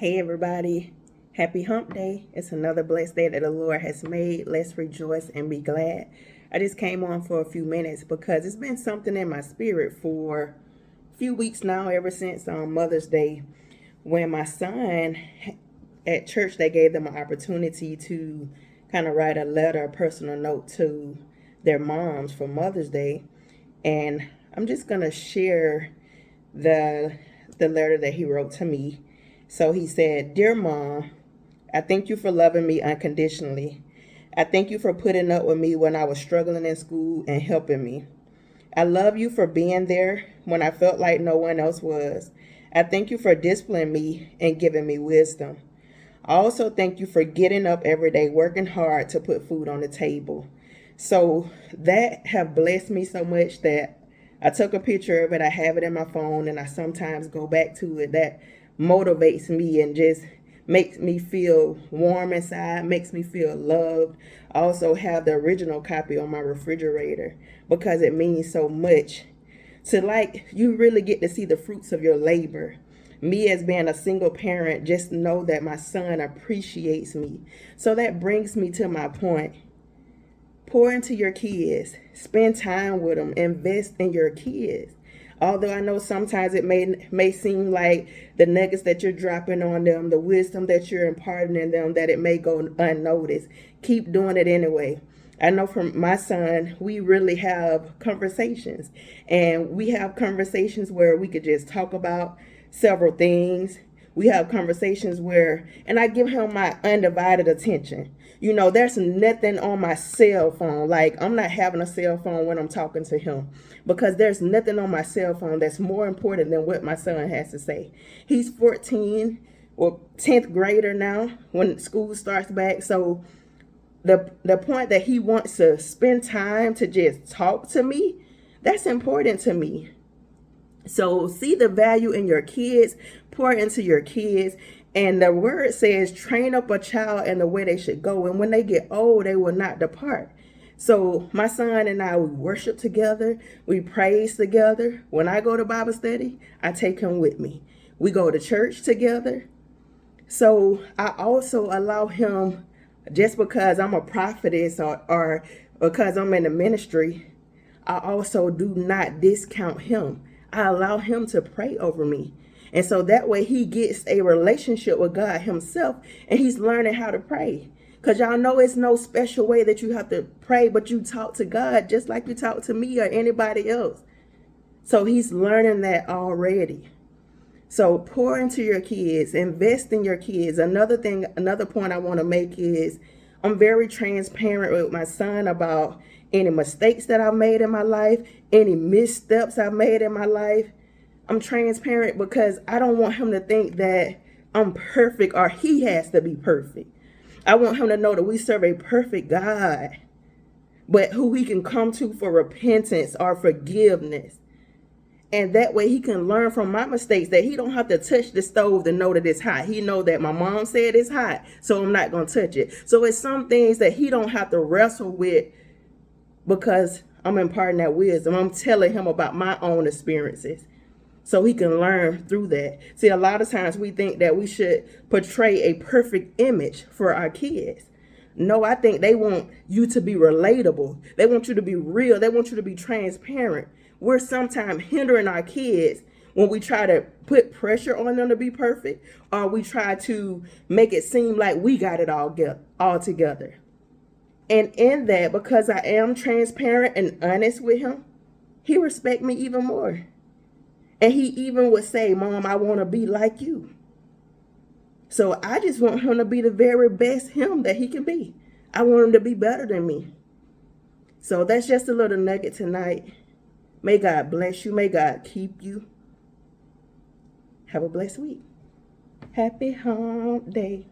Hey everybody, happy hump day. It's another blessed day that the Lord has made. Let's rejoice and be glad. I just came on for a few minutes because it's been something in my spirit for a few weeks now, ever since Mother's Day, when my son at church, they gave them an opportunity to kind of write a letter, a personal note to their moms for Mother's Day. And I'm just going to share the letter that he wrote to me. So he said, "Dear Mom, I thank you for loving me unconditionally. I thank you for putting up with me when I was struggling in school and helping me. I love you for being there when I felt like no one else was. I thank you for disciplining me and giving me wisdom. I also thank you for getting up every day, working hard to put food on the table." So that have blessed me so much that I took a picture of it. I have it in my phone and I sometimes go back to it. That motivates me and just makes me feel warm inside, makes me feel loved. I also have the original copy on my refrigerator because it means so much to, like, you really get to see the fruits of your labor. Me as being a single parent, just know that my son appreciates me. So that brings me to my point. Pour into your kids, spend time with them, invest in your kids. Although I know sometimes it may seem like the nuggets that you're dropping on them, the wisdom that you're imparting in them, that it may go unnoticed. Keep doing it anyway. I know from my son, we really have conversations, and we have conversations where we could just talk about several things. We have conversations where, and I give him my undivided attention. There's nothing on my cell phone. Like, I'm not having a cell phone when I'm talking to him because there's nothing on my cell phone that's more important than what my son has to say. He's 14 or 10th grader now when school starts back. So the point that he wants to spend time to just talk to me, that's important to me. So see the value in your kids, pour into your kids. And the word says, train up a child in the way they should go. And when they get old, they will not depart. So my son and I, we worship together. We praise together. When I go to Bible study, I take him with me. We go to church together. So I also allow him, just because I'm a prophetess or because I'm in the ministry, I also do not discount him. I allow him to pray over me. And so that way he gets a relationship with God himself, and he's learning how to pray. Because y'all know it's no special way that you have to pray, but you talk to God just like you talk to me or anybody else. So he's learning that already. So pour into your kids, invest in your kids. Another point I want to make is I'm very transparent with my son about any mistakes that I've made in my life, any missteps I've made in my life. I'm transparent because I don't want him to think that I'm perfect or he has to be perfect. I want him to know that we serve a perfect God, but who he can come to for repentance or forgiveness. And that way he can learn from my mistakes, that he don't have to touch the stove to know that it's hot. He know that my mom said it's hot, so I'm not going to touch it. So it's some things that he don't have to wrestle with because I'm imparting that wisdom. I'm telling him about my own experiences so he can learn through that. See, a lot of times we think that we should portray a perfect image for our kids. No, I think they want you to be relatable. They want you to be real. They want you to be transparent. We're sometimes hindering our kids when we try to put pressure on them to be perfect, or we try to make it seem like we got it all together. And in that, because I am transparent and honest with him, he respects me even more. And he even would say, "Mom, I want to be like you." So I just want him to be the very best him that he can be. I want him to be better than me. So that's just a little nugget tonight. May God bless you. May God keep you. Have a blessed week. Happy hump day.